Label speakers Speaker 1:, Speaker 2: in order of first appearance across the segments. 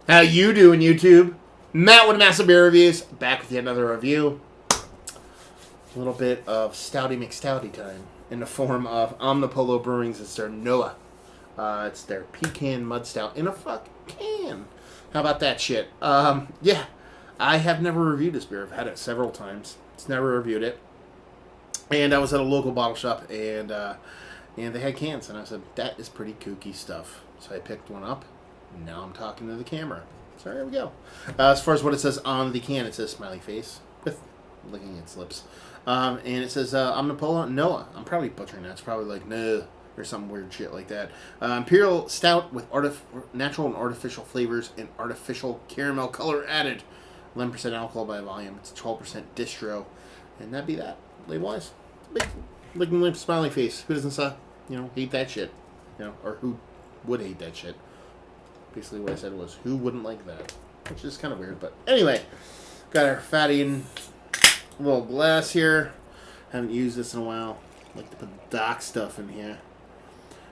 Speaker 1: How you doing, YouTube? Matt with Massive Beer Reviews, back with yet another review. A little bit of Stouty McStouty time in the form of Omnipollo Brewing's. It's their Noah. It's their Pecan Mud Stout in a fuck can. How about that shit? Yeah, I have never reviewed this beer. I've had it several times. It's never reviewed it. And I was at a local bottle shop, and they had cans, and I said, that is pretty kooky stuff. So I picked one up. Now I'm talking to the camera. So there we go. As far as what it says on the can, it says smiley face with licking its lips. And it says Omnipollo Noah. I'm probably butchering that. It's probably like no or some weird shit like that. Imperial Stout with natural and artificial flavors and artificial caramel color added. 11% alcohol by volume. It's 12% distro. And that'd be that. Label-wise. Big licking lips, smiley face. Who doesn't, hate that shit? Or who would hate that shit? Basically what I said was, who wouldn't like that? Which is kind of weird, but anyway. Got our fatty in a little glass here. Haven't used this in a while. Like to put the dock stuff in here.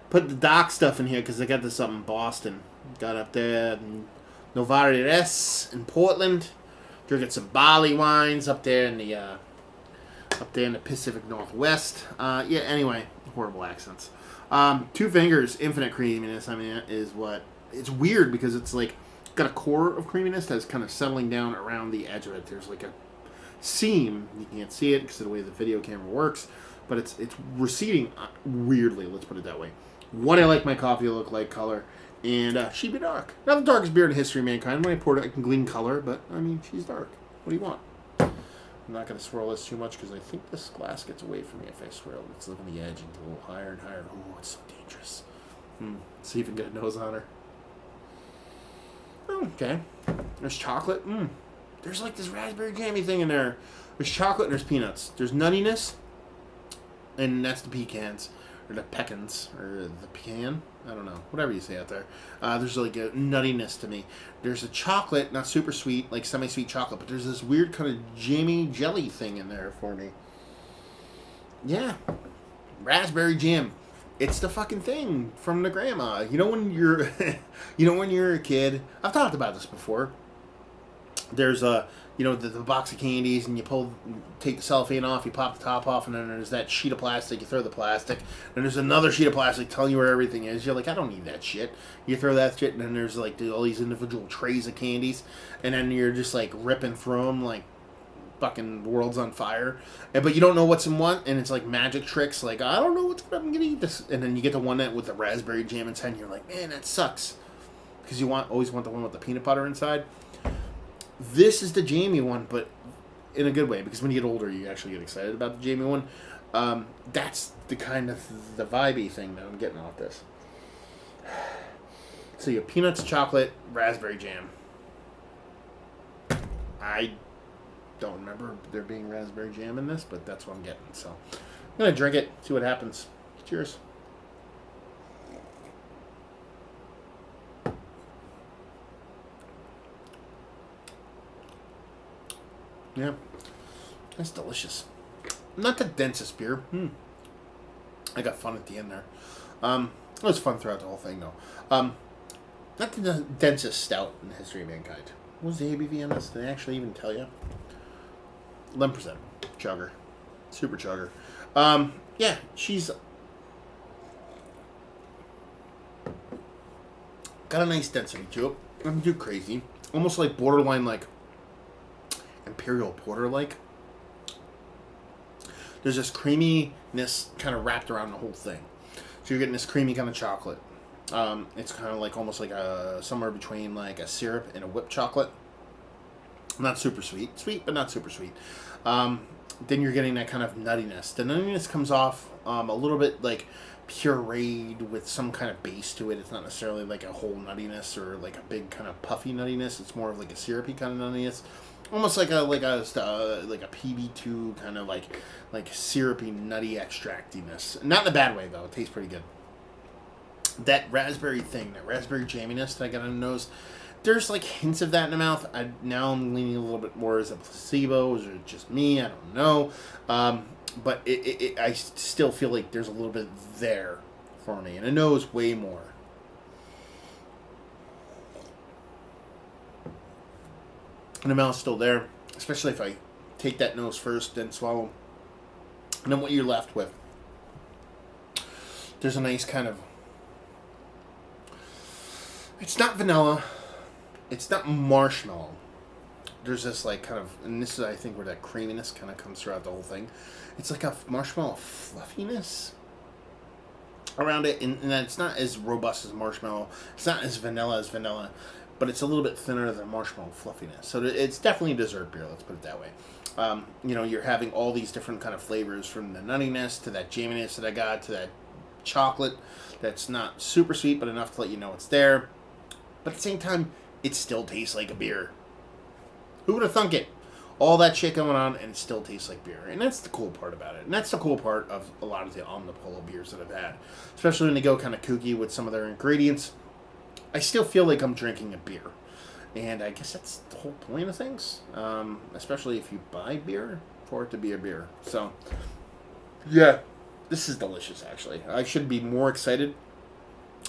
Speaker 1: Put the dock stuff in here because I got this up in Boston. Got up there in Novarres in Portland. Drinking some barley wines up there in the Pacific Northwest. Anyway, horrible accents. 2 fingers, infinite creaminess. I mean, is what. It's weird because it's like got a core of creaminess that's kind of settling down around the edge of it. There's like a seam. You can't see it because of the way the video camera works, but it's receding weirdly. Let's put it that way. What I like my coffee to look like color, and she'd be dark. Not the darkest beer in the history of mankind. When I poured it, I can glean color, but I mean, she's dark. What do you want? I'm not going to swirl this too much because I think this glass gets away from me if I swirl. It's looking the edge and a little higher and higher. Oh, it's so dangerous. See if we can get a nose on her. Okay. There's chocolate. There's like this raspberry jammy thing in there. There's chocolate and there's peanuts. There's nuttiness. And that's the pecans. Or the pecans. Or the pecan. I don't know. Whatever you say out there. There's like a nuttiness to me. There's a chocolate, not super sweet, like semi-sweet chocolate. But there's this weird kind of jammy jelly thing in there for me. Yeah. Raspberry jam. It's the fucking thing from the grandma. When you're, when you're a kid. I've talked about this before. There's the box of candies, and take the cellophane off, you pop the top off, and then there's that sheet of plastic. You throw the plastic, and there's another sheet of plastic telling you where everything is. You're like, I don't need that shit. You throw that shit, and then there's like all these individual trays of candies, and then you're just like ripping through them like fucking world's on fire, but you don't know what's in what, and it's like magic tricks. Like, I don't know I'm gonna eat this, and then you get the one that with the raspberry jam inside, and you're like, man, that sucks, because you always want the one with the peanut butter inside. This is the jammy one, but in a good way, because when you get older, you actually get excited about the jammy one. That's the kind of the vibey thing that I'm getting off this. So you have peanuts, chocolate, raspberry jam. I don't remember there being raspberry jam in this, but that's what I'm getting. So I'm gonna drink it, see what happens. Cheers. Yeah, that's delicious. Not the densest beer. I got fun at the end there. It was fun throughout the whole thing, though. Not the densest stout in the history of mankind. What was the ABV on this? Did they actually even tell you? 11%. Chugger. Super chugger. Yeah, she's got a nice density to it. Nothing too crazy. Almost like borderline like Imperial Porter like. There's this creaminess kind of wrapped around the whole thing. So you're getting this creamy kind of chocolate. It's kind of like almost like somewhere between like a syrup and a whipped chocolate. Not super sweet. Sweet, but not super sweet. Then you're getting that kind of nuttiness. The nuttiness comes off a little bit like pureed with some kind of base to it. It's not necessarily like a whole nuttiness or like a big kind of puffy nuttiness. It's more of like a syrupy kind of nuttiness. Almost like a PB2 kind of like syrupy nutty extractiness. Not in a bad way though. It tastes pretty good. That raspberry thing, that raspberry jamminess that I got on the nose, there's like hints of that in the mouth. Now I'm leaning a little bit more as a placebo. Is it just me? I don't know. But I still feel like there's a little bit there for me. And the nose way more. And the mouth's still there, especially if I take that nose first, then swallow. And then what you're left with, there's a nice kind of, it's not vanilla, it's not marshmallow. There's this like kind of, and this is I think where that creaminess kind of comes throughout the whole thing. It's like a marshmallow fluffiness around it, and it's not as robust as marshmallow. It's not as vanilla, but it's a little bit thinner than marshmallow fluffiness. So it's definitely a dessert beer. Let's put it that way. You're having all these different kind of flavors, from the nuttiness to that jaminess that I got to that chocolate that's not super sweet, but enough to let you know it's there. But at the same time, it still tastes like a beer. Who would have thunk it? All that shit going on, and it still tastes like beer. And that's the cool part about it. And that's the cool part of a lot of the Omnipollo beers that I've had. Especially when they go kind of kooky with some of their ingredients. I still feel like I'm drinking a beer. And I guess that's the whole point of things. Especially if you buy beer, for it to be a beer. So, yeah. This is delicious, actually. I should be more excited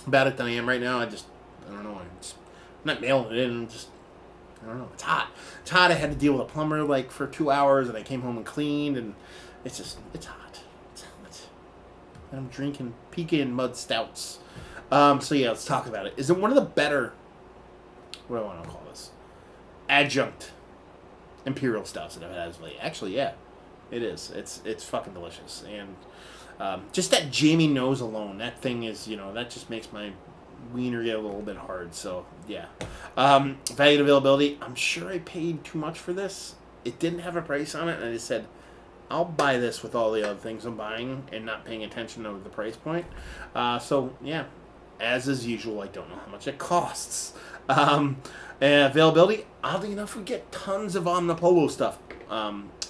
Speaker 1: about it than I am right now. I don't know. I'm not mailing it in. I don't know. It's hot. It's hot. I had to deal with a plumber like for 2 hours, and I came home and cleaned, and it's hot. It's hot. And I'm drinking Pecan mud stouts. So yeah, let's talk about it. Is it one of the better, what do I want to call this? Adjunct Imperial stouts that I've had as of late. Actually, yeah, it is. It's fucking delicious. And just that jammy nose alone, that thing is, that just makes my wiener get a little bit hard. So yeah. Value and availability, I'm sure I paid too much for this. It didn't have a price on it, and I just said I'll buy this with all the other things I'm buying and not paying attention to the price point. So yeah, as is usual, I don't know how much it costs. And availability, oddly enough, we get tons of Omnipollo stuff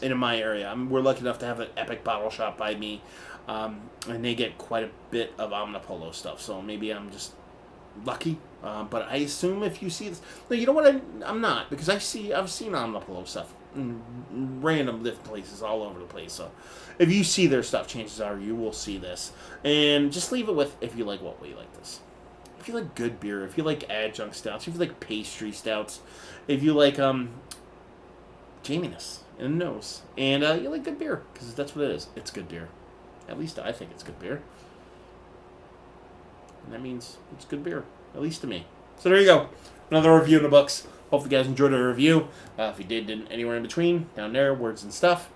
Speaker 1: in my area. We're lucky enough to have an Epic bottle shop by me, and they get quite a bit of Omnipollo stuff. So maybe I'm just lucky, but I assume if you see this, no, you know what? I'm not, because I've seen Omnipollo stuff in random different places all over the place. So if you see their stuff, chances are you will see this, and just leave it with if you like what we like this. If you like good beer, if you like adjunct stouts, if you like pastry stouts, if you like jaminess in the nose, and you like good beer, because that's what it is. It's good beer. At least I think it's good beer. And that means it's good beer, at least to me. So there you go. Another review in the books. Hope you guys enjoyed the review. If you did, anywhere in between, down there, words and stuff.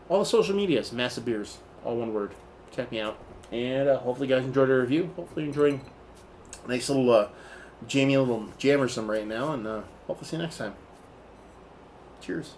Speaker 1: All the social medias, Massive Beers, all one word. Check me out. And hopefully you guys enjoyed the review. Hopefully you're enjoying a nice little jammy little jammersome right now. And hopefully see you next time. Cheers.